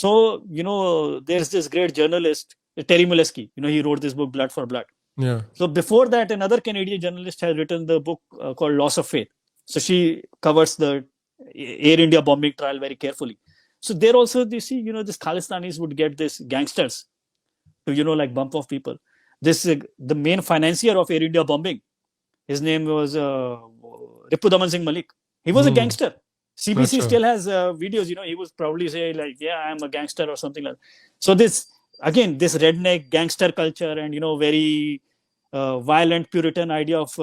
So, there's this great journalist, Terry Molesky. He wrote this book, Blood for Blood. Yeah. So before that, another Canadian journalist has written the book called Loss of Faith. So she covers the Air India bombing trial very carefully. So there also, you see, this Khalistanis would get these gangsters to, like bump off people. This the main financier of Air India bombing. His name was Ripudaman Singh Malik. He was a gangster. CBC Achha. still has videos. He was probably say like, "Yeah, I'm a gangster" or something like that. So this redneck gangster culture and very violent Puritan idea of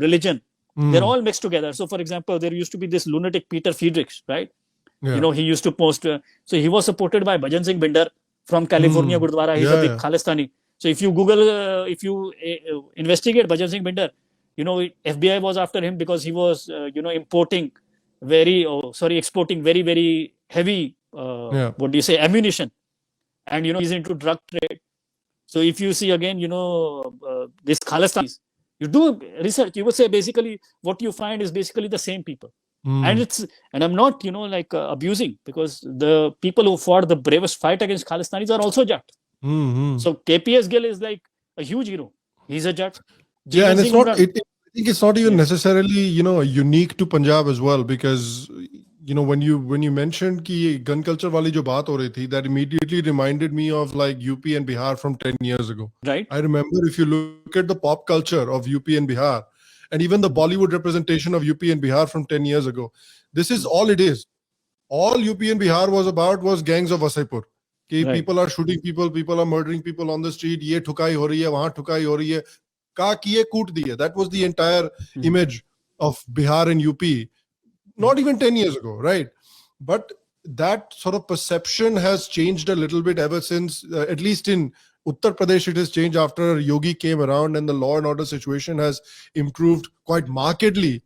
religion. They're all mixed together. So, for example, there used to be this lunatic Peter Friedrich, right? Yeah. He used to post. So he was supported by Bhajan Singh Binder from California, Gurdwara. He's a big Khalistani. So if you Google, if you investigate Bhajan Singh Binder, FBI was after him because he was, exporting very, very heavy, ammunition. And, he's into drug trade. So if you see again, this Khalistanis, you do research, you would say basically what you find is basically the same people. And I'm not, abusing, because the people who fought the bravest fight against Khalistanis are also Jat. So KPS Gill is like a huge hero. He's a Jat. Yeah, and it's not. I think it's not even necessarily unique to Punjab as well, because when you mentioned ki gun culture wali jo baat ho rahi thi, that immediately reminded me of like UP and Bihar from 10 years ago. Right. I remember, if you look at the pop culture of UP and Bihar, and even the Bollywood representation of UP and Bihar from 10 years ago, this is all it is. All UP and Bihar was about was gangs of Wasaipur. Right. People are shooting people are murdering people on the street, ye thukai ho rahi hai, wahan thukai ho rahi hai, ka kiye koot diye. That was the entire image of Bihar and UP, not even 10 years ago, right? But that sort of perception has changed a little bit ever since, at least in Uttar Pradesh, it has changed after Yogi came around and the law and order situation has improved quite markedly.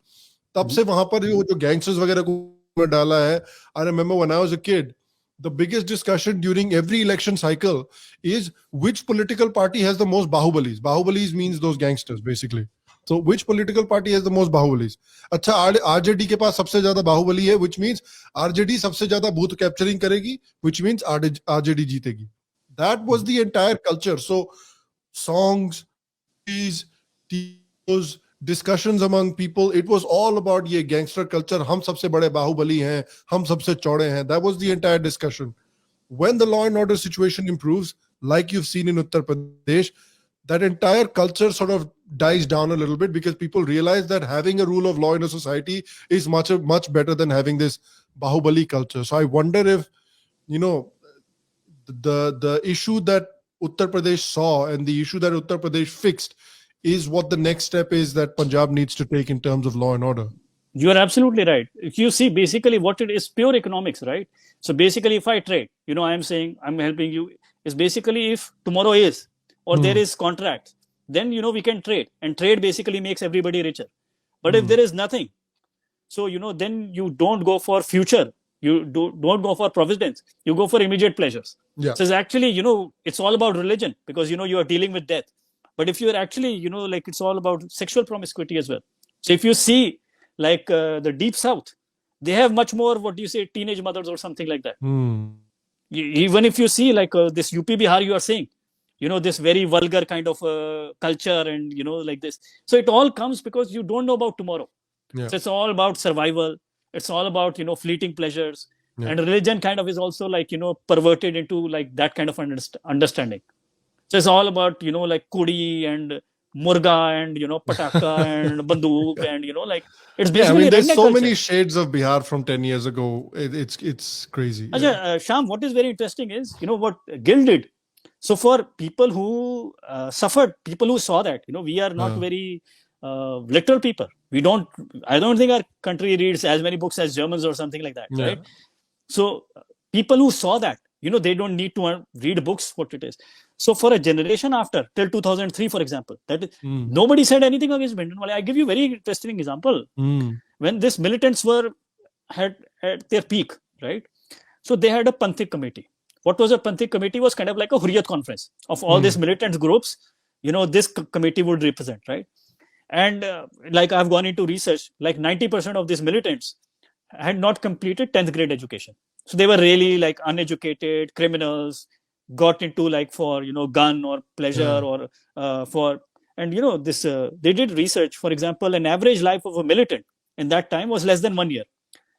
Tab se wahan par jo gangsters वगैरह को डाला hai. I remember when I was a kid, the biggest discussion during every election cycle is which political party has the most bahubalis. Bahubalis means those gangsters, basically. So which political party has the most bahubalis? अच्छा, RJD के पास सबसे ज्यादा बाहुबली है, which means RJD सबसे ज्यादा booth capturing करेगी, which means RJD जीतेगी. That was the entire culture. So songs, these discussions among people, it was all about ye gangster culture. Hum sabse bade bahubali hain, hum sabse chaude hain. That was the entire discussion. When the law and order situation improves, like you've seen in Uttar Pradesh, that entire culture sort of dies down a little bit, because people realize that having a rule of law in a society is much better than having this bahubali culture. So I wonder if, the issue that Uttar Pradesh saw and the issue that Uttar Pradesh fixed is what the next step is that Punjab needs to take in terms of law and order. You are absolutely right. You see, basically what it is, pure economics, right? So basically, if I trade, I am saying I'm helping you, is basically if tomorrow is, or there is contract, then, we can trade, and trade basically makes everybody richer. But if there is nothing, so, then you don't go for future. You don't go for providence. You go for immediate pleasures. Yeah. So it's actually, it's all about religion, because, you are dealing with death. But if you're actually, it's all about sexual promiscuity as well. So if you see, like the Deep South, they have much more, teenage mothers or something like that. Even if you see like this UP Bihar you are saying, this very vulgar kind of culture and, like this. So it all comes because you don't know about tomorrow. Yeah. So it's all about survival. It's all about, fleeting pleasures. Yeah. And religion kind of is also like, perverted into like that kind of understanding. So it's all about, like kudi and murga and, pataka and bandook and, like it's basically. There's so culture. Many shades of Bihar from 10 years ago. It's crazy. Achha, Sham, what is very interesting is, what Gill did. So for people who suffered, people who saw that, we are not very literal people. I don't think our country reads as many books as Germans or something like that, right? So people who saw that, they don't need to read books, what it is. So for a generation after, till 2003, for example, nobody said anything against Bhindanwale. I give you a very interesting example. When these militants had at their peak, right? So they had a Panthik committee. What was a Panthik committee? Was kind of like a Hurriyat conference of all these militant groups. This committee would represent, right? And like I've gone into research, like 90% of these militants had not completed 10th grade education. So they were really like uneducated criminals, got into like for gun or pleasure or for and this they did research. For example, an average life of a militant in that time was less than 1 year.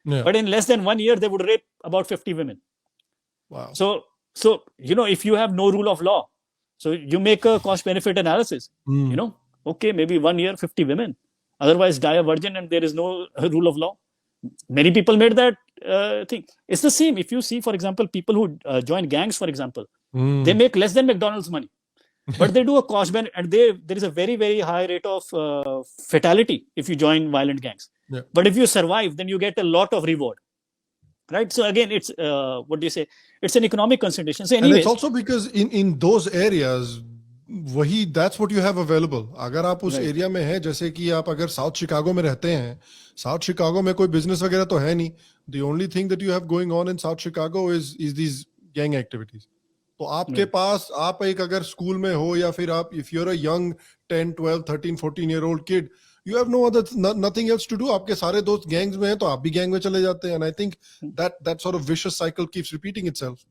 Yeah. But in less than 1 year, they would rape about 50 women. Wow. So if you have no rule of law, so you make a cost benefit analysis. Okay, maybe 1 year, 50 women. Otherwise, die a virgin, and there is no rule of law. Many people made that thing. It's the same. If you see, for example, people who join gangs, for example, they make less than McDonald's money, but they do a cost benefit, and there is a very, very high rate of fatality if you join violent gangs. Yeah. But if you survive, then you get a lot of reward. Right. So again, it's what do you say? It's an economic consideration. So anyways, and it's also because in those areas, that's what you have available. अगर आप उस area में हैं, जैसे कि आप अगर south Chicago में रहते हैं, साउथ शिकागो में कोई बिजनेस वगैरह तो है नहीं. The only thing that you have going on in South Chicago is these gang activities. तो आपके पास आप एक अगर स्कूल में हो या फिर आप if you're a young 10, 12, 13, 14-year-old kid, you have nothing else to do. आपके सारे दोस्त gangs में हैं तो आप भी gang में चले जाते हैं. And I think that sort of vicious cycle keeps repeating itself.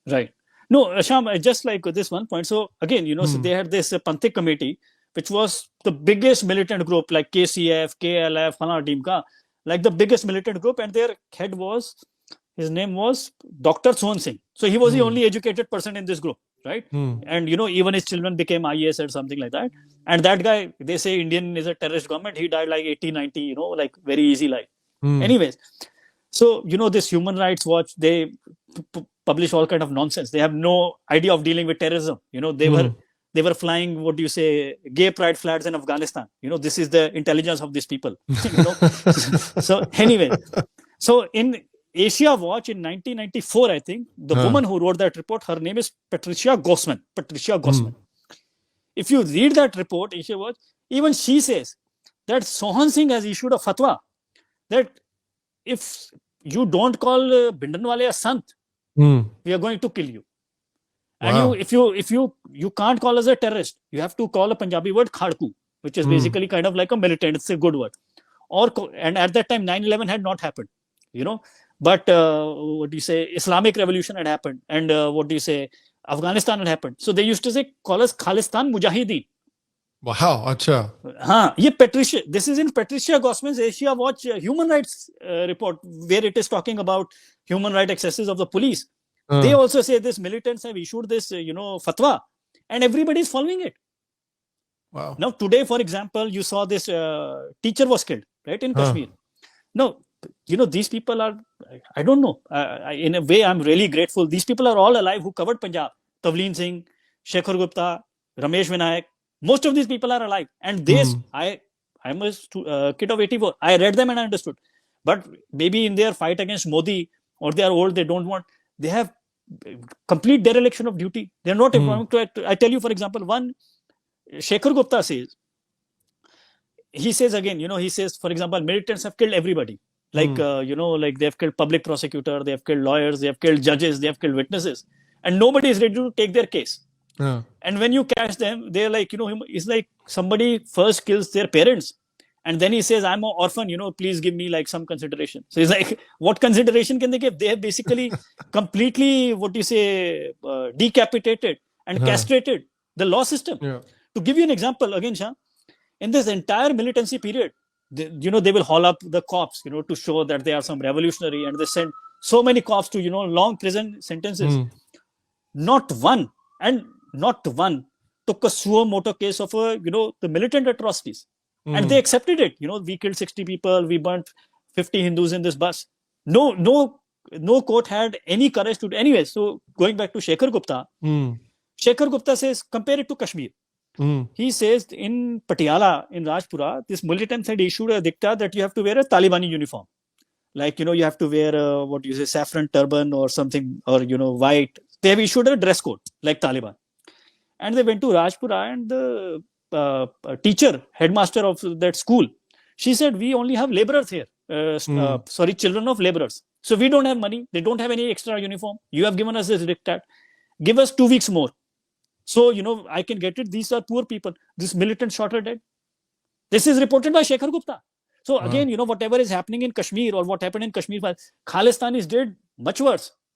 Right. No, Sham, just like this one point. So again, so they had this Panthik committee, which was the biggest militant group, like KCF, KLF, Fana team ka, like the biggest militant group, and their head his name was Dr. Sohan Singh. So he was the only educated person in this group, right? And even his children became IAS or something like that. And that guy, they say Indian is a terrorist government. He died like 80, 90, like very easy life. Anyways, so this Human Rights Watch, they publish all kind of nonsense. They have no idea of dealing with terrorism. They were flying, what do you say, gay pride flags in Afghanistan. This is the intelligence of these people. So anyway, so in Asia Watch in 1994, I think, the woman who wrote that report, her name is Patricia Gossman. If you read that report, Asia Watch, even she says that Sohan Singh has issued a fatwa that if you don't call Bhindanwale a sant, we are going to kill you. And if you can't call us a terrorist, you have to call a Punjabi word khadku, which is basically kind of like a militant. It's a good word. And at that time, 9/11 had not happened, but what do you say? Islamic Revolution had happened, and what do you say? Afghanistan had happened. So they used to say, call us Khalistan Mujahideen. Wow, acha. This is in Patricia Gossman's Asia Watch human rights report, where it is talking about human rights excesses of the police. They also say this militants have issued this, fatwa, and everybody is following it. Wow. Now, today, for example, you saw this teacher was killed, right, in Kashmir. Now, these people are, I don't know, in a way, I'm really grateful. These people are all alive who covered Punjab. Tavleen Singh, Shekhar Gupta, Ramesh Vinayak. Most of these people are alive. And I'm a kid of 84. I read them and I understood. But maybe in their fight against Modi, or they are old, they have complete dereliction of duty. They're not going to act. I tell you, for example, one, Shekhar Gupta says, he says, for example, militants have killed everybody. Like, like they have killed public prosecutor, they have killed lawyers, they have killed judges, they have killed witnesses. And nobody is ready to take their case. And when you catch them, they're like, it's like somebody first kills their parents. And then he says, I'm an orphan, please give me like some consideration. So he's like, what consideration can they give? They have basically completely, decapitated and castrated the law system. To give you an example, again, Shah, in this entire militancy period, they will haul up the cops, to show that they are some revolutionary, and they send so many cops to, long prison sentences. Not one took a suo moto case of, the militant atrocities. And they accepted it. We killed 60 people, we burnt 50 Hindus in this bus. No court had any courage to do. Anyway, so going back to Shekhar Gupta, Shekhar Gupta says, compare it to Kashmir. He says in Patiala, in Rajpura, this militants had issued a dicta that you have to wear a Talibani uniform. Like, you have to wear saffron turban or something, or, white. They have issued a dress code like Taliban. And they went to Rajpura, and the teacher, headmaster of that school, she said, we only have laborers here. Children of laborers. So we don't have money. They don't have any extra uniform. You have given us this diktat. Give us 2 weeks more. So, I can get it. These are poor people. This militant shot her dead. This is reported by Shekhar Gupta. So again, whatever is happening in Kashmir, or what happened in Kashmir, Khalistanis did much worse.